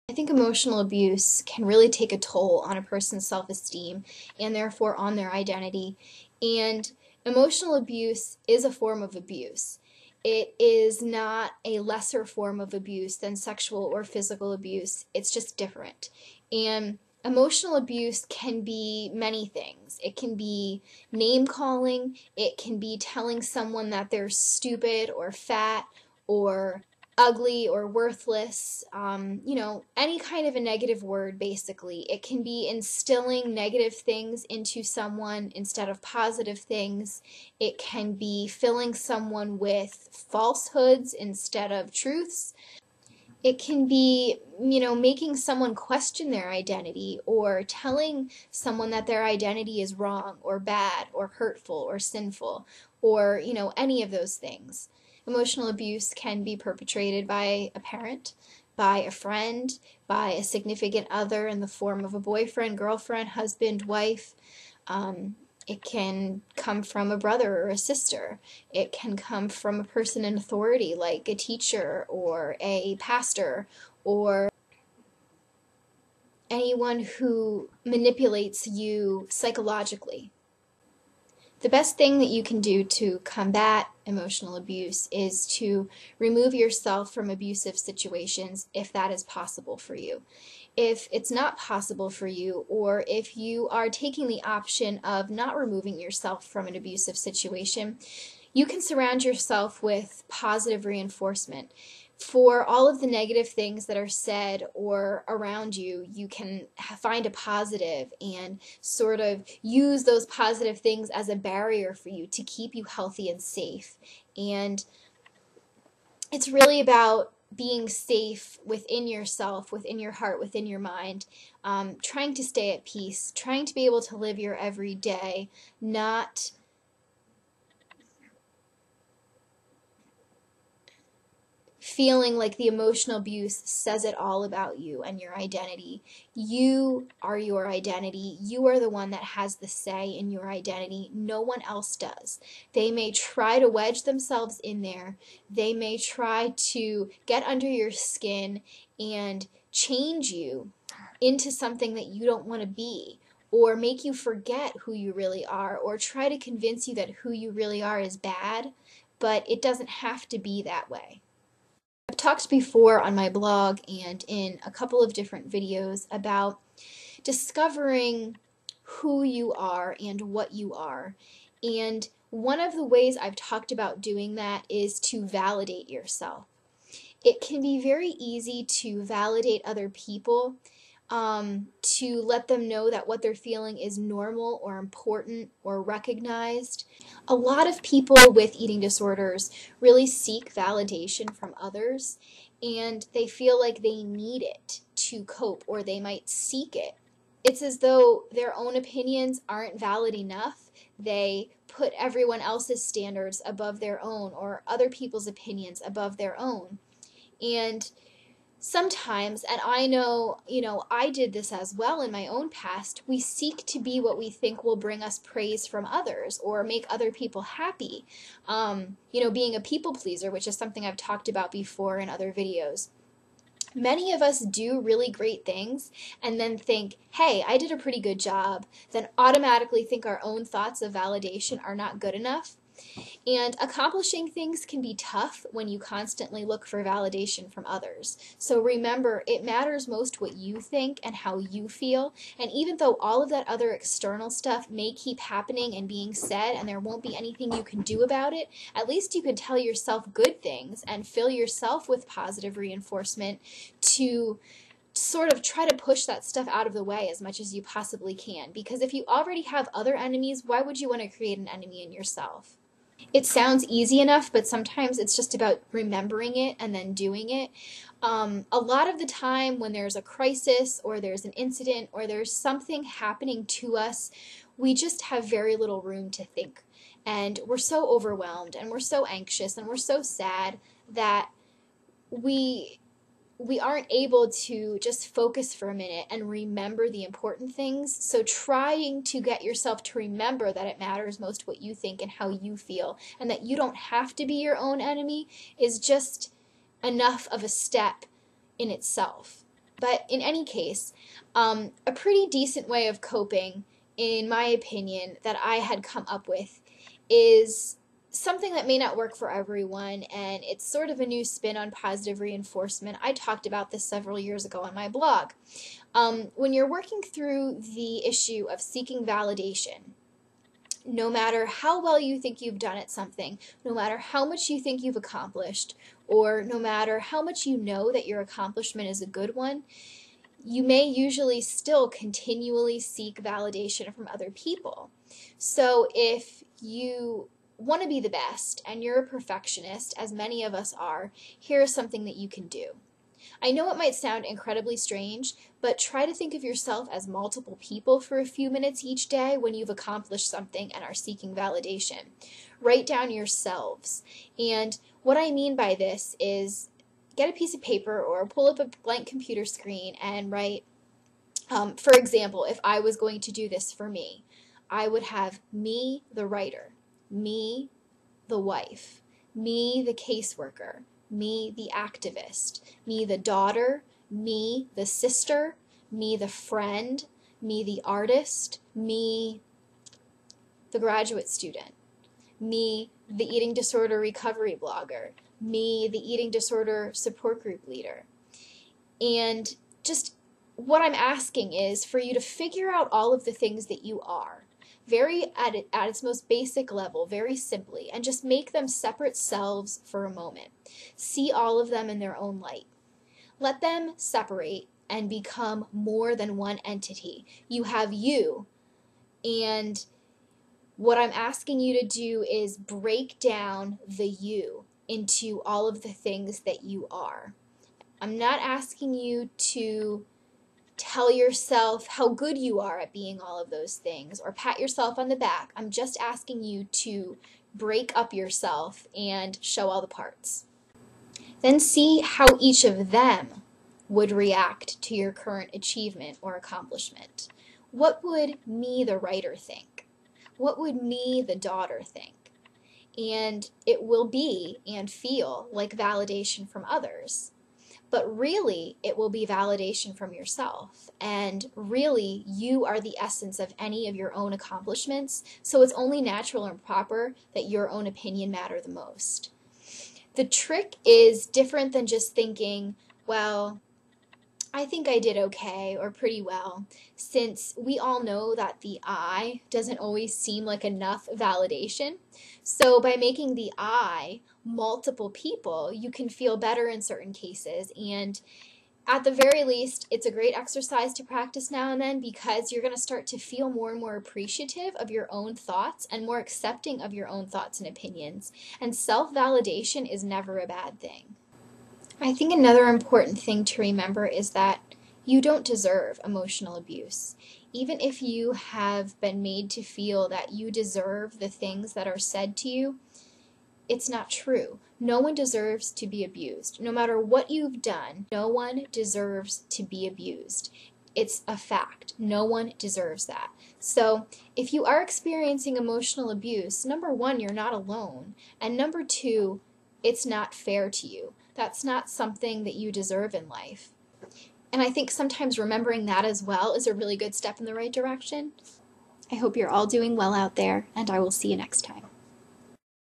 I think emotional abuse can really take a toll on a person's self-esteem and therefore on their identity. And emotional abuse is a form of abuse. It is not a lesser form of abuse than sexual or physical abuse. It's just different. And emotional abuse can be many things. It can be name calling, it can be telling someone that they're stupid or fat or ugly or worthless, any kind of a negative word, basically. It can be instilling negative things into someone instead of positive things. It can be filling someone with falsehoods instead of truths. It can be, making someone question their identity or telling someone that their identity is wrong or bad or hurtful or sinful or, any of those things. Emotional abuse can be perpetrated by a parent, by a friend, by a significant other in the form of a boyfriend, girlfriend, husband, wife. It can come from a brother or a sister. It can come from a person in authority like a teacher or a pastor or anyone who manipulates you psychologically. The best thing that you can do to combat emotional abuse is to remove yourself from abusive situations if that is possible for you. If it's not possible for you, or if you are taking the option of not removing yourself from an abusive situation, you can surround yourself with positive reinforcement. For all of the negative things that are said or around you, you can find a positive and sort of use those positive things as a barrier for you to keep you healthy and safe. And it's really about being safe within yourself, within your heart, within your mind, trying to stay at peace, trying to be able to live your everyday, not feeling like the emotional abuse says it all about you and your identity. You are your identity. You are the one that has the say in your identity. No one else does. They may try to wedge themselves in there. They may try to get under your skin and change you into something that you don't want to be, or make you forget who you really are, or try to convince you that who you really are is bad, but it doesn't have to be that way. I've talked before on my blog and in a couple of different videos about discovering who you are and what you are. And one of the ways I've talked about doing that is to validate yourself. It can be very easy to validate other people, to let them know that what they're feeling is normal or important or recognized. A lot of people with eating disorders really seek validation from others, and they feel like they need it to cope, or they might seek it. It's as though their own opinions aren't valid enough. They put everyone else's standards above their own, or other people's opinions above their own. And sometimes, and I know, I did this as well in my own past, we seek to be what we think will bring us praise from others or make other people happy. Being a people pleaser, which is something I've talked about before in other videos. Many of us do really great things and then think, hey, I did a pretty good job, then automatically think our own thoughts of validation are not good enough. And accomplishing things can be tough when you constantly look for validation from others. So remember, it matters most what you think and how you feel. And even though all of that other external stuff may keep happening and being said, and there won't be anything you can do about it, at least you can tell yourself good things and fill yourself with positive reinforcement to sort of try to push that stuff out of the way as much as you possibly can. Because if you already have other enemies, why would you want to create an enemy in yourself? It sounds easy enough, but sometimes it's just about remembering it and then doing it. A lot of the time when there's a crisis or there's an incident or there's something happening to us, we just have very little room to think. And we're so overwhelmed and we're so anxious and we're so sad that we aren't able to just focus for a minute and remember the important things. So trying to get yourself to remember that it matters most what you think and how you feel, and that you don't have to be your own enemy, is just enough of a step in itself. But in any case, a pretty decent way of coping, in my opinion, that I had come up with is something that may not work for everyone, and it's sort of a new spin on positive reinforcement. I talked about this several years ago on my blog. When you're working through the issue of seeking validation, no matter how well you think you've done at something, no matter how much you think you've accomplished, or no matter how much you know that your accomplishment is a good one, you may usually still continually seek validation from other people. So if you want to be the best and you're a perfectionist, as many of us are, here's something that you can do. I know it might sound incredibly strange, but try to think of yourself as multiple people for a few minutes each day when you've accomplished something and are seeking validation. Write down yourselves. And what I mean by this is get a piece of paper or pull up a blank computer screen and write, for example, if I was going to do this for me, I would have me, the writer, me, the wife, me, the caseworker, me, the activist, me, the daughter, me, the sister, me, the friend, me, the artist, me, the graduate student, me, the eating disorder recovery blogger, me, the eating disorder support group leader. And just what I'm asking is for you to figure out all of the things that you are, very at its most basic level, very simply, and just make them separate selves for a moment. See all of them in their own light. Let them separate and become more than one entity. You have you, and what I'm asking you to do is break down the you into all of the things that you are. I'm not asking you to tell yourself how good you are at being all of those things or pat yourself on the back. I'm just asking you to break up yourself and show all the parts. Then see how each of them would react to your current achievement or accomplishment. What would me, the writer, think? What would me, the daughter, think? And it will be and feel like validation from others. But really, it will be validation from yourself. And really, you are the essence of any of your own accomplishments, so it's only natural and proper that your own opinion matter the most. The trick is different than just thinking, well, I think I did okay or pretty well, since we all know that the I doesn't always seem like enough validation. So by making the I multiple people, you can feel better in certain cases, and at the very least, it's a great exercise to practice now and then because you're going to start to feel more and more appreciative of your own thoughts and more accepting of your own thoughts and opinions. And self-validation is never a bad thing. I think another important thing to remember is that you don't deserve emotional abuse. Even if you have been made to feel that you deserve the things that are said to you, it's not true. No one deserves to be abused. No matter what you've done, no one deserves to be abused. It's a fact. No one deserves that. So if you are experiencing emotional abuse, number one, you're not alone. And number two, it's not fair to you. That's not something that you deserve in life. And I think sometimes remembering that as well is a really good step in the right direction. I hope you're all doing well out there, and I will see you next time.